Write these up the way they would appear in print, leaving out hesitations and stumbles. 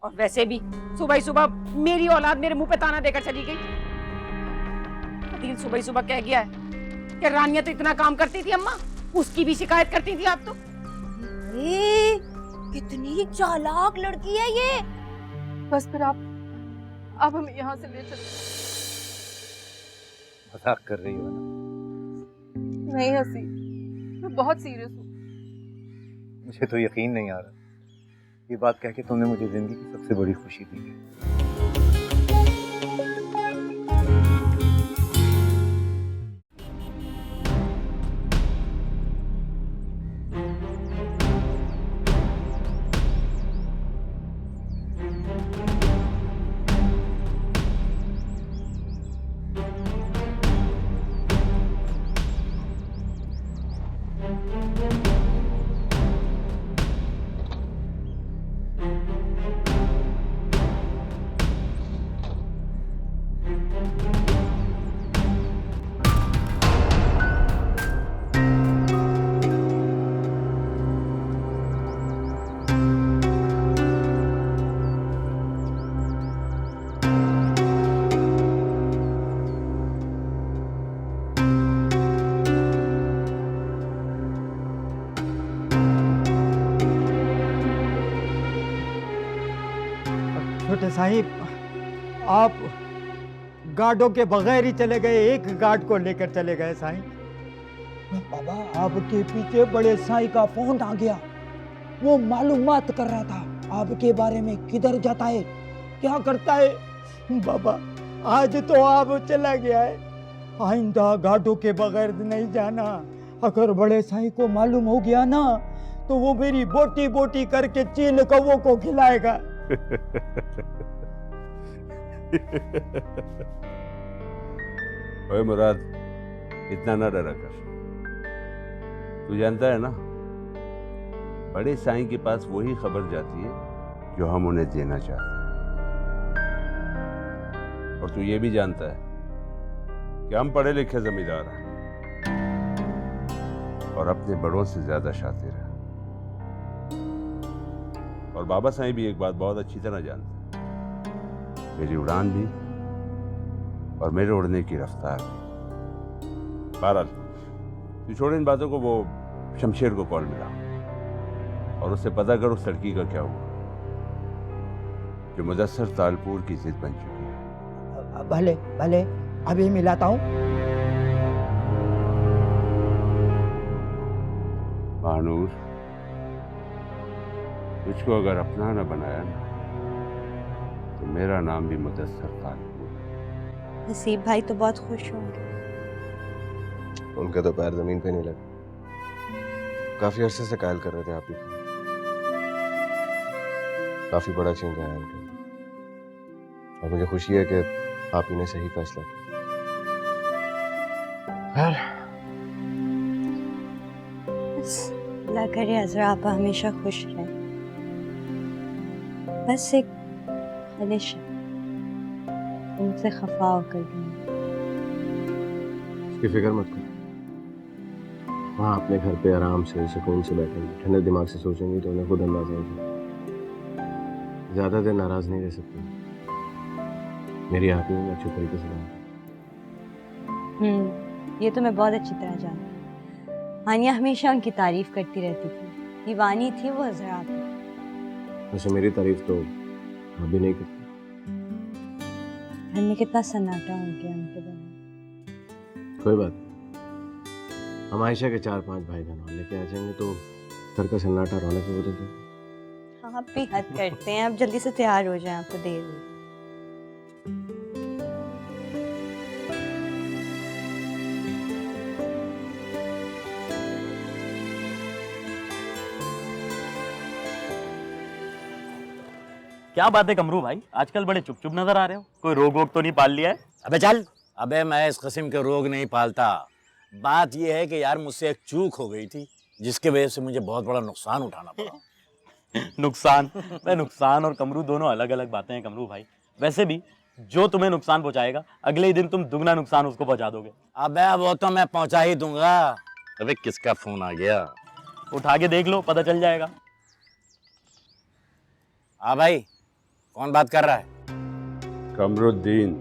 और वैसे भी सुबह ही सुबह मेरी औलाद मेरे मुंह पे ताना देकर चली गई। अदील सुबह ही सुबह कह गया है कि रानिया तो इतना काम करती थी अम्मा, उसकी भी शिकायत करती थी आप तो। अरे कितनी चालाक लड़की है ये। बस फिर आप हमें यहाँ से ले चलो। मजाक कर रही हो ना? नहीं हंसी, मैं बहुत सीरियस हूँ। मुझे तो यकीन नहीं आ रहा। ये बात कह के तुमने मुझे जिंदगी की सबसे बड़ी खुशी दी है। छोटे साहिब, आप गार्डों के बगैर ही चले गए, एक गार्ड को लेकर चले गए साहिब। बाबा आपके पीछे बड़े साईं का फोन आ गया। वो मालूमात कर रहा था आपके बारे में, किधर जाता है, क्या करता है। बाबा आज तो आप चला गया है, आइंदा गार्डों के बगैर नहीं जाना। अगर बड़े साईं को मालूम हो गया ना तो वो मेरी बोटी बोटी करके चील कौवों को खिलाएगा। ओए मुराद, इतना ना डरा कर। तू जानता है ना, बड़े साईं के पास वही खबर जाती है जो हम उन्हें देना चाहते हैं। और तू ये भी जानता है कि हम पढ़े लिखे जमींदार हैं और अपने बड़ों से ज्यादा शातिर हैं। और बाबा साईं भी एक बात बहुत अच्छी तरह जानते हैं, मेरी उड़ान भी और मेरे उड़ने की रफ्तार भी। बहरहाल तू छोड़ इन बातों को, वो शमशेर को कॉल मिला और उससे पता कर उस लड़की का क्या हुआ जो मुदस्सर तालपुर की जिद बन चुकी है। भले भले अभी मिलाता हूँ। महानूर, तुझको अगर अपना न बनाया ना तो मेरा नाम भी मुदस्सर तालपुर है। नसीब भाई तो बहुत खुश होंगे। उनका तो पैर जमीन पे नहीं लगा। काफी अरसे से कायल कर रहे थे आप ही को। काफी बड़ा चेंज आया उनके अंदर। और मुझे खुशी है कि आप ही ने सही फैसला किया। अल्लाह करे अज़रा आप हमेशा खुश रहें। बस एक ख्वाहिश है, उनसे खफा होकर दूंगी। इसकी फिक्र मत करो। वहाँ अपने घर पे आराम से सुकून से बैठेंगे, ठंडे दिमाग से सोचेंगे तो उन्हें खुद अंदाजा हो जाएगा। ज्यादा देर नाराज नहीं रह सकते। मेरी आप ही अच्छी तरीके से ये तो मैं बहुत अच्छी तरह जानती हूँ। हानिया हमेशा उनकी तारीफ करती रहती थी, दीवानी थी वो अज़रा पे। वैसे मेरी तारीफ तो आप भी नहीं करते। घर में कितना सन्नाटा हो गया उनके बारे। कोई बात नहीं, हम आयशा के 4-5 भाई बहन लेके आ जाएंगे तो घर का सन्नाटा रौनक में बदल जाएगा। आप भी हद करते हैं। आप जल्दी से तैयार हो जाएं, आपको देर हुई। क्या बात है कमरू भाई, आजकल बड़े चुप चुप नजर आ रहे हो। कोई रोग वोग तो नहीं पाल लिया है? अबे चल। अबे मैं इस किस्म के रोग नहीं पालता। बात यह है कि यार मुझसे एक चूक हो गई थी जिसके वजह से मुझे बहुत बड़ा नुकसान उठाना पड़ा। नुकसान? मैं नुकसान और कमरू दोनों अलग अलग बातें हैं कमरू भाई। वैसे भी जो तुम्हें नुकसान पहुंचाएगा अगले ही दिन तुम दुगना नुकसान उसको पहुंचा दोगे। अबे वो तो मैं पहुंचा ही दूंगा। अबे किसका फोन आ गया? उठा के देख लो, पता चल जाएगा। हाँ भाई, कौन बात कर रहा है? कमरुद्दीन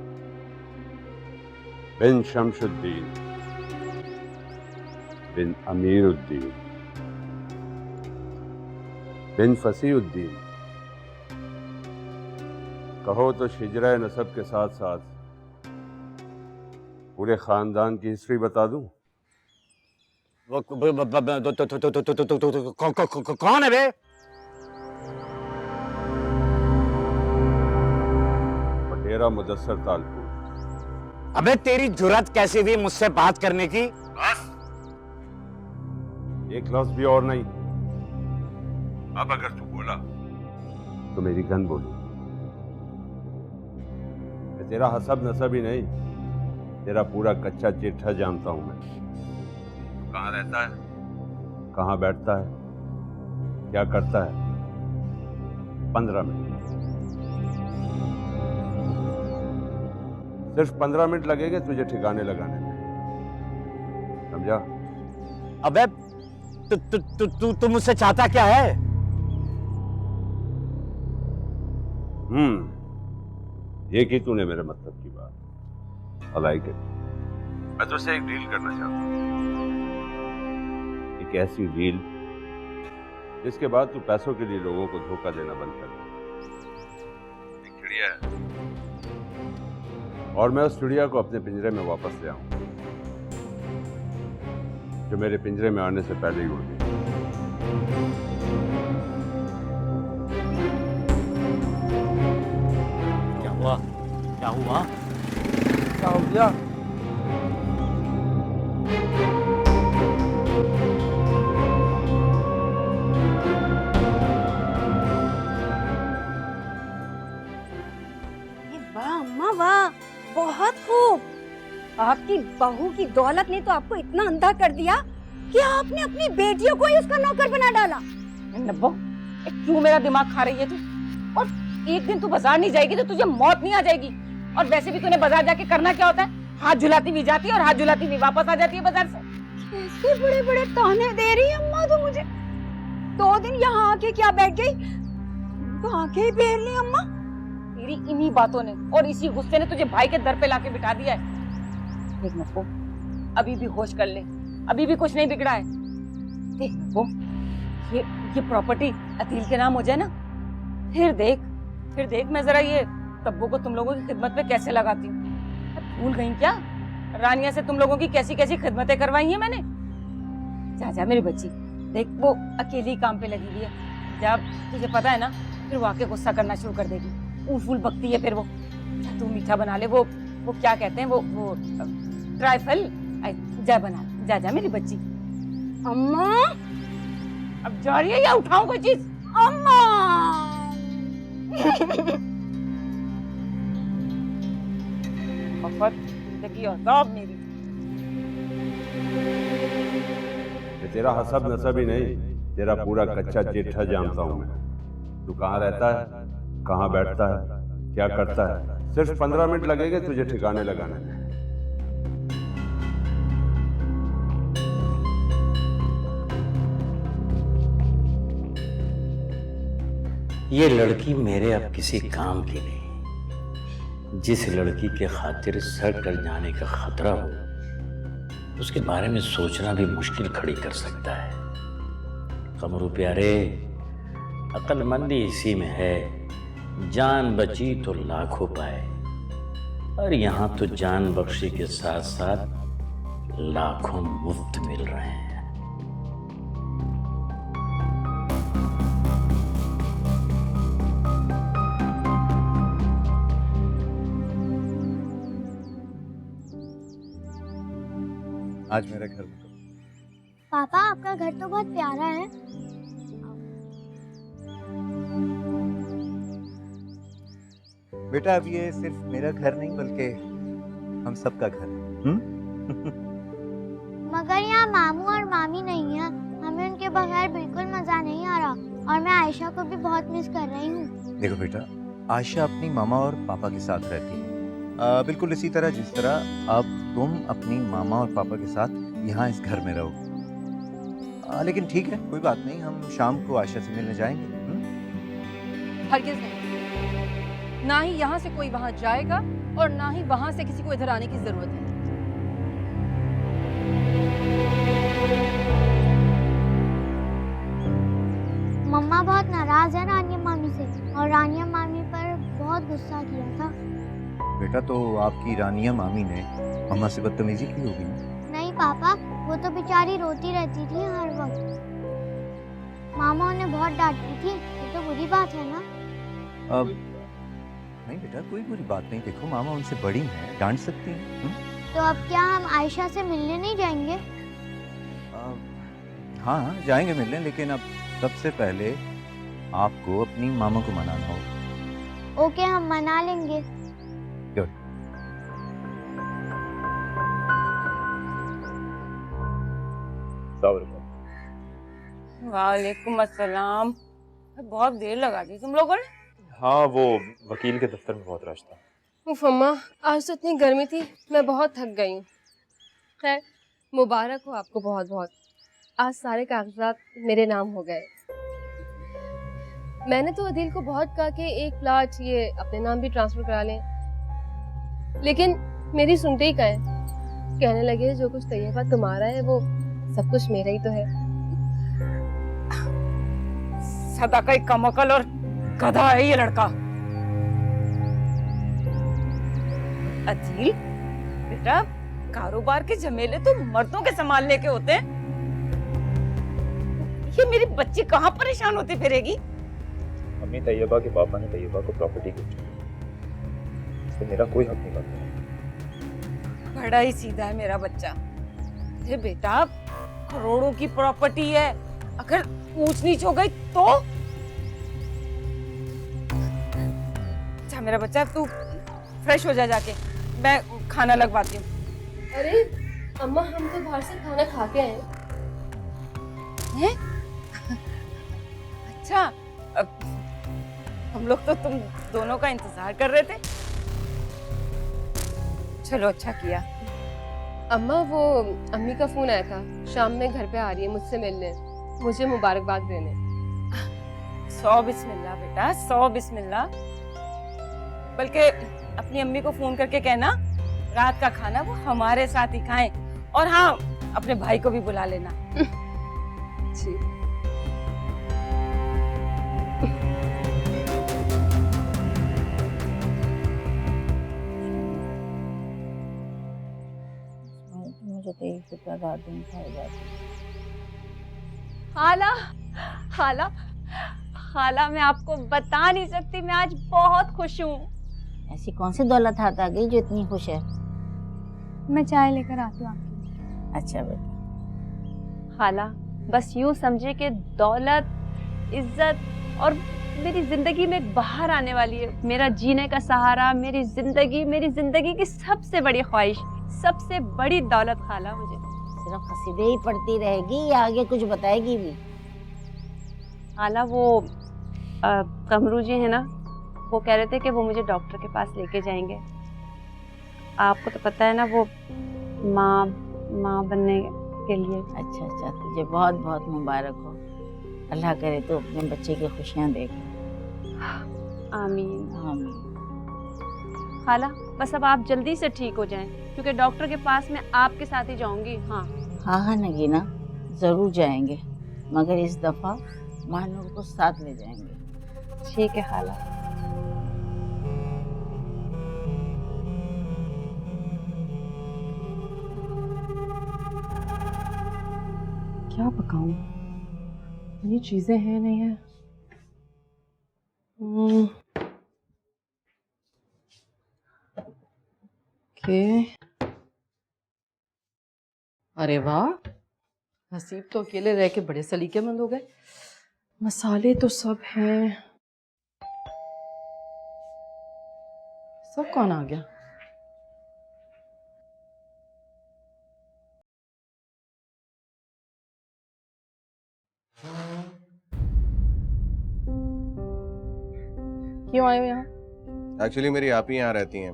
बिन शमशुद्दीन बिन अमीरुद्दीन बिन फसीउद्दीन। कहो तो शिजरा नसब के साथ साथ पूरे खानदान की हिस्ट्री बता दूं? वो कौन है बे? पटेरा मुदस्सर तालपुर। अबे तेरी जुर्रत कैसी हुई मुझसे बात करने की? एक लफ्ज भी और नहीं। अब अगर तू बोला तो मेरी गन बोली। मैं तेरा हसब नसब ही नहीं, तेरा पूरा कच्चा चिट्ठा जानता हूं मैं। तू कहाँ रहता है, कहाँ बैठता है, क्या करता है। 15 मिनट, सिर्फ 15 मिनट लगेंगे तुझे ठिकाने लगाने में, समझा? अबे तू मुझसे चाहता क्या है? ये की तूने मेरे मतलब की बात। I like it। मैं तुझसे एक डील करना चाहता हूँ, एक ऐसी डील जिसके बाद तू पैसों के लिए लोगों को धोखा देना बंद कर दे। एक चिड़िया है और मैं उस चिड़िया को अपने पिंजरे में वापस ले आऊं जो मेरे पिंजरे में आने से पहले ही उड़ गई। क्या हुआ? क्या हुआ? क्या हो गया? वाह अम्मा वाह, बहुत खूब। आपकी बहू की दौलत ने तो आपको इतना अंधा कर दिया कि आपने अपनी बेटियों को ही उसका नौकर बना डाला। नब्बो, क्यों मेरा दिमाग खा रही है तू? और एक दिन तू बाजार नहीं जाएगी तो तुझे मौत नहीं आ जाएगी। और वैसे भी तूने बाजार जाके करना क्या होता है? हाथ झुलाती भी जाती है और हाथ झुलाती भी वापस आ जाती है बाजार से। कैसे बड़े बड़े ताने दे रही है अम्मा तो मुझे। 2 दिन यहाँ आके क्या बैठ गई, तो आके ही फेर ली अम्मा। तेरी इन्हीं बातों ने और इसी गुस्से ने तुझे भाई के दर पे लाके बिठा दिया है। देख नब्बो, अभी भी होश कर ले, अभी भी कुछ नहीं बिगड़ा है। देख नब्बो, ये प्रॉपर्टी अतील के नाम हो जाए ना, फिर देख मैं जरा ये तब्बो को तुम लोगों की खिदमत में कैसे लगाती हूँ। भूल गई क्या रानिया से तुम लोगों की कैसी कैसी खिदमतें करवाई हैं मैंने? जा मेरी बच्ची, देख वो अकेली काम पे लगी हुई है। जब तुझे पता है ना, फिर वो आके गुस्सा करना शुरू कर देगी, ऊल बकती है फिर वो। तू मीठा बना ले, वो क्या कहते हैं वो ट्राइफल। जा बना, जा मेरी बच्ची। अम्मा अब जा रही है या उठाऊं कोई चीज? अम्मा मफत जिंदगी और दौब मेरी। ये तेरा हसब नसब ही नहीं, तेरा पूरा कच्चा चिट्ठा जानता हूं मैं। तू कहाँ रहता है, कहाँ बैठता है, क्या करता है। सिर्फ 15 मिनट लगेंगे तुझे ठिकाने लगाने में। ये लड़की मेरे अब किसी काम की नहीं। जिस लड़की के खातिर सर कट जाने का खतरा हो, उसके बारे में सोचना भी मुश्किल खड़ी कर सकता है। कमरू प्यारे, अक्लमंदी इसी में है, जान बची तो लाखों पाए। और यहाँ तो जान बख्शी के साथ साथ लाखों मुफ्त मिल रहे हैं। आज मेरे घर में पापा, आपका घर तो बहुत प्यारा है। बेटा, अब ये सिर्फ मेरा घर नहीं बल्कि हम सबका घर है। मगर यहाँ मामू और मामी नहीं है, हमें उनके बगैर बिल्कुल मजा नहीं आ रहा। और मैं आयशा को भी बहुत मिस कर रही हूँ। देखो बेटा, आयशा अपनी मामा और पापा के साथ रहती है, बिल्कुल इसी तरह जिस तरह अब तुम अपनी मामा और पापा के साथ यहाँ इस घर में रहोगे। लेकिन ठीक है, कोई बात नहीं, हम शाम को आयशा से मिलने जाएंगे। हरगिज़ नहीं। ना ही यहाँ से कोई वहाँ जाएगा और ना ही वहाँ से किसी को इधर आने की जरूरत है। मम्मा बहुत नाराज है रानिया मामी से और रानिया मामी पर बहुत गुस्सा किया था। बेटा तो आपकी रानिया मामी ने मम्मा से बदतमीजी की होगी ना? नहीं पापा, वो तो बेचारी रोती रहती थी हर वक्त। मामा उन्हें बहुत डांटती थी, ये तो बुरी बात है ना। अब नहीं बेटा, कोई बुरी बात नहीं। देखो मामा उनसे बड़ी हैं, डांट सकती हैं। तो अब क्या हम आयशा से मिलने नहीं जाएंगे? हाँ जाएंगे मिलने, लेकिन अब सबसे पहले आपको अपनी मामा को मनाना होगा। ओके, हम मना लेंगे। गुड। वालेकुम अस्सलाम। बहुत देर लगा दी तुम लोगों ने। हाँ, वो वकील के दफ्तर में बहुत रश था। उफ अम्मा, आज तो इतनी गर्मी थी, मैं बहुत थक गई हूँ। खैर, मुबारक हो आपको बहुत बहुत। आज सारे कागजात मेरे नाम हो गए। मैंने तो अदील को बहुत कहा कि एक प्लाट ये अपने नाम भी ट्रांसफर करा लें, लेकिन मेरी सुनते ही कहें। कहने लगे जो कुछ तैयबा तुम्हारा है वो सब कुछ मेरा ही तो है। सदा का एक कमकल और गधा है ये लड़का। अदील बेटा, कारोबार के झमेले तो मर्दों के संभालने के होते हैं। ये मेरी बच्ची कहाँ परेशान होती फिरेगी? अम्मी, तैयबा के पापा ने तैयबा को प्रॉपर्टी गिफ्ट की, इससे मेरा कोई हक नहीं बनता। बड़ा ही सीधा है मेरा बच्चा। अरे बेटा, करोड़ों की प्रॉपर्टी है, अगर ऊंच नीच हो गई तो? अच्छा मेरा बच्चा, तू फ्रेश हो जा जाके, मैं खाना लगवाती हूँ। अरे अम्मा, हम तो बाहर से खाना खा के आए हैं। अच्छा, हम लोग तो तुम दोनों का इंतजार कर रहे थे। चलो अच्छा किया। अम्मा, वो अम्मी का फोन आया था, शाम में घर पे आ रही है मुझसे मिलने, मुझे मुबारकबाद देने। 100 बिस्मिल्लाह बेटा, 100 बिस्मिल्लाह। बल्कि अपनी अम्मी को फोन करके कहना रात का खाना वो हमारे साथ ही खाएं, और हाँ अपने भाई को भी बुला लेना। जी। मुझे तो एक रुपया रात दिन खाएगा। खाला, खाला, खाला, मैं आपको बता नहीं सकती, मैं आज बहुत खुश हूँ। ऐसी कौन सी दौलत हाथ आ गई जो इतनी खुश है? मैं चाय लेकर आती हूँ आपके। अच्छा बेटा। खाला, बस यूँ समझे कि दौलत, इज्जत और मेरी जिंदगी में एक बहार आने वाली है। मेरा जीने का सहारा, मेरी जिंदगी की सबसे बड़ी ख्वाहिश, सबसे बड़ी दौलत खाला मुझे। सिर्फ कसीदे ही पढ़ती रहेगी या आगे कुछ बताएगी भी? खाला, वो कमरू जी है ना, वो कह रहे थे कि वो मुझे डॉक्टर के पास लेके जाएंगे। आपको तो पता है ना, वो माँ बनने के लिए। अच्छा अच्छा, तुझे बहुत बहुत मुबारक हो। अल्लाह करे तो अपने बच्चे की खुशियाँ देखे। आमीन आमीन। खाला, बस अब आप जल्दी से ठीक हो जाएं, क्योंकि डॉक्टर के पास मैं आपके साथ ही जाऊंगी। हाँ हाँ नगीना, जरूर जाएंगे, मगर इस दफा महानूर को साथ ले जाएंगे। ठीक है खाला। क्या पकाऊं? ये चीजें हैं नहीं है। अरे वाह, हसीब तो अकेले रह के बड़े सलीकेमंद हो गए। मसाले तो सब हैं। सब कौन आ गया? क्यों आए हो यहाँ? एक्चुअली मेरी आप ही यहाँ रहती हैं,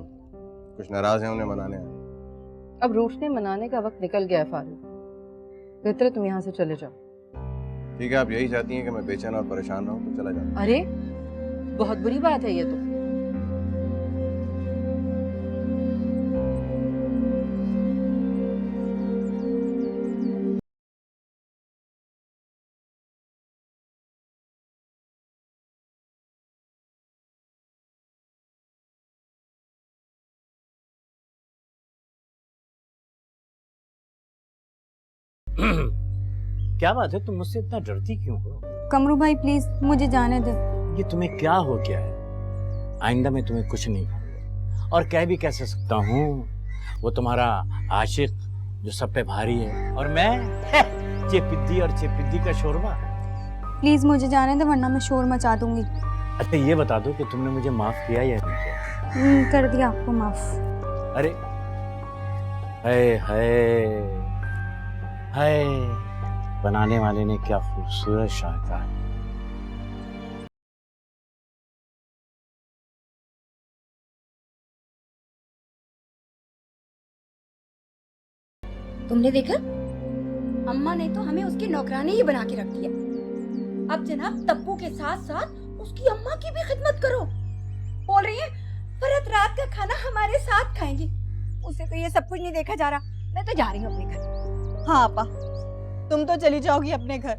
कुछ नाराज हैं, उन्हें मनाने आए। अब रूठने मनाने का वक्त निकल गया है फारूक, बेहतर है तुम यहाँ से चले जाओ। ठीक है, आप यही चाहती हैं कि मैं बेचैन और परेशान रहूं तो चला जाऊं। अरे बहुत बुरी बात है ये तो। क्या बात है, तुम मुझसे इतना डरती क्यों हो? कमरू भाई प्लीज मुझे जाने दे। ये तुम्हें क्या हो गया है? आइंदा मैं तुम्हें कुछ नहीं कहूंगा और कह भी कैसे सकता हूँ, वो तुम्हारा आशिक जो सब पे भारी है और मैं चेपिद्दी और चेपिद्दी का शोरबा। प्लीज मुझे जाने दे वरना मैं शोर मचा दूंगी। अच्छा ये बता दो कि तुमने मुझे माफ किया या नहीं? कर दिया आपको माफ। अरे हाय हाय हाय, बनाने वाले ने क्या खूबसूरत शायद। तुमने देखा, अम्मा ने तो हमें उसकी नौकरानी ही बना के रख दिया। अब जनाब तब्बू के साथ साथ उसकी अम्मा की भी खिदमत करो। बोल रही है फरत रात का खाना हमारे साथ खाएंगी। उसे तो ये सब कुछ नहीं देखा जा रहा। मैं तो जा रही हूँ अपने घर। हाँ आपा, तुम तो चली जाओगी अपने घर,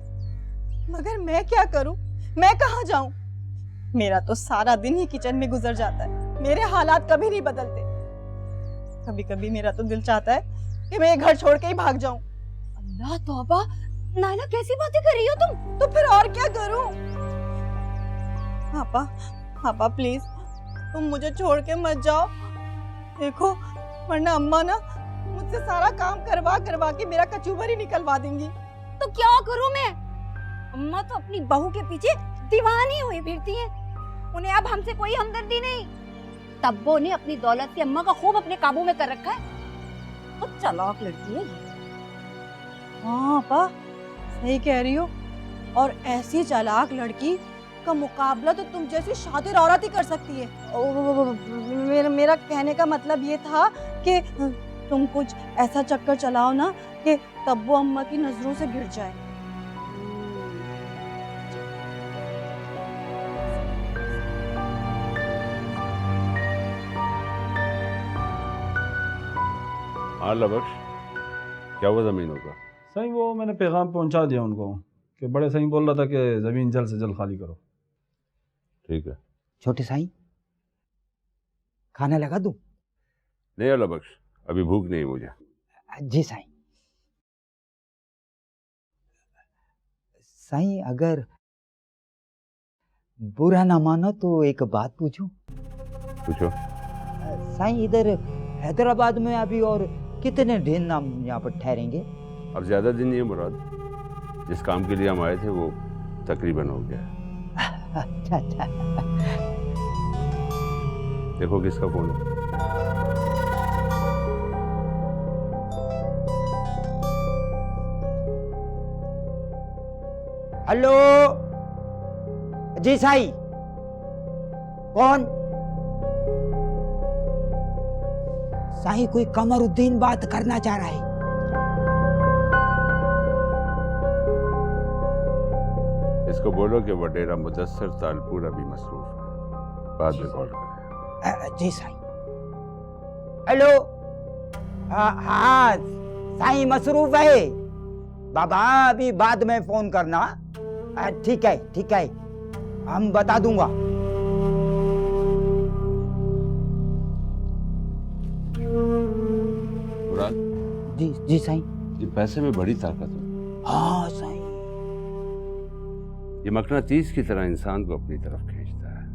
मगर मैं क्या करूं? मैं कहाँ जाऊं? मेरा तो सारा दिन ही किचन में गुजर जाता है। मेरे हालात कभी नहीं बदलते। कभी कभी मेरा तो दिल चाहता है कि मैं ये घर छोड़ के ही भाग जाऊं। अल्लाह तौबा, नायला कैसी बातें कर रही हो तुम? तो फिर और क्या करूं? आपा, आपा प्लीज तुम मुझे छोड़ के मत जाओ। देखो वरना अम्मा ना मुझसे सारा काम करवा करवा के मेरा कचूबर ही निकलवा देंगी। तो क्या करूं मैं? अम्मा तो अपनी बहू के पीछे दीवानी हुई फिरती हैं। उन्हें अब हमसे कोई हमदर्दी नहीं। तब्बो ने अपनी दौलत से अम्मा का खूब अपने काबू में कर रखा है। बहुत चालाक लड़की है ये। हाँ आपा सही कह रही हो। और ऐसी चालाक लड़की का मुकाबला तो तुम जैसी शातिर औरत ही कर सकती है। मेरा कहने का मतलब ये था कि तुम कुछ ऐसा चक्कर चलाओ ना कि तब्बो अम्मा की नजरों से गिर जाए। हाँ लबक्श, क्या हुआ ज़मीनों का? सही वो मैंने पैगाम पहुंचा दिया उनको कि बड़े सही बोल रहा था कि ज़मीन जल्द से जल्द खाली करो। ठीक है। छोटे साईं खाना लगा दूं? नहीं लबक्श, अभी भूख नहीं मुझे। जी साईं। साईं अगर बुरा ना मानो तो एक बात पूछूं? पूछो। साईं इधर हैदराबाद में अभी और कितने दिन हम यहाँ पर ठहरेंगे? अब ज़्यादा दिन नहीं है मुराद, जिस काम के लिए हम आए थे वो तकरीबन हो गया। अच्छा अच्छा। देखो किसका फोन है। हेलो जी साईं, कौन? साईं कोई कमरुद्दीन बात करना चाह रहा है। इसको बोलो कि वडेरा मुदस्सर तालपुर अभी मसरूफ है, बाद में कॉल करें। जी साईं। हेलो। हाँ साईं मसरूफ है बाबा, अभी बाद में फोन करना। ठीक है ठीक है, हम बता दूंगा। मुराद जी जी साईं। ये पैसे में बड़ी ताकत है। हाँ साईं। ये मकनातीस की तरह इंसान को अपनी तरफ खींचता है।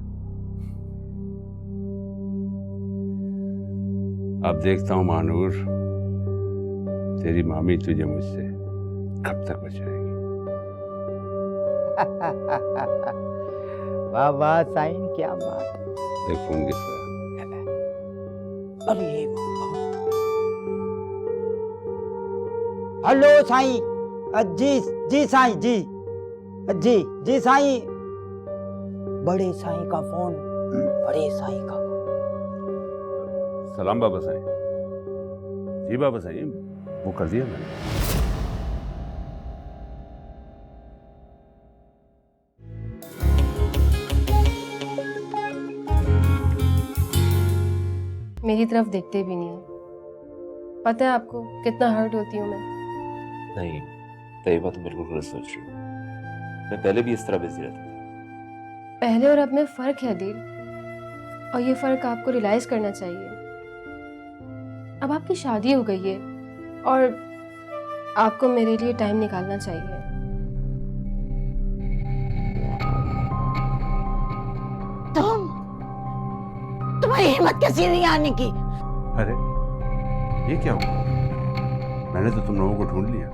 अब देखता हूं मानूर, तेरी मामी तुझे मुझसे कब तक बचाएगी। वाह वाह साईं, क्या बात है। देख फोन किसका। अरे हेलो साईं। जी जी साईं जी जी जी साईं। बड़े साईं का फोन, बड़े साईं का। सलाम बाबा साईं। जी बाबा साईं, वो कर दिया मैंने। मेरी तरफ देखते भी नहीं है। पता है आपको कितना हर्ट होती हूँ मैं। नहीं तैयबा, तुम बिल्कुल गलत सोच रही हो। मैं पहले भी इस तरह बिजी रहता था। पहले और अब में फर्क है दिल, और ये फर्क आपको रियलाइज करना चाहिए। अब आपकी शादी हो गई है और आपको मेरे लिए टाइम निकालना चाहिए। तुम्हारी हिम्मत कैसी नहीं आने की? अरे ये क्या हुआ? मैंने तो तुम लोगों को ढूंढ लिया।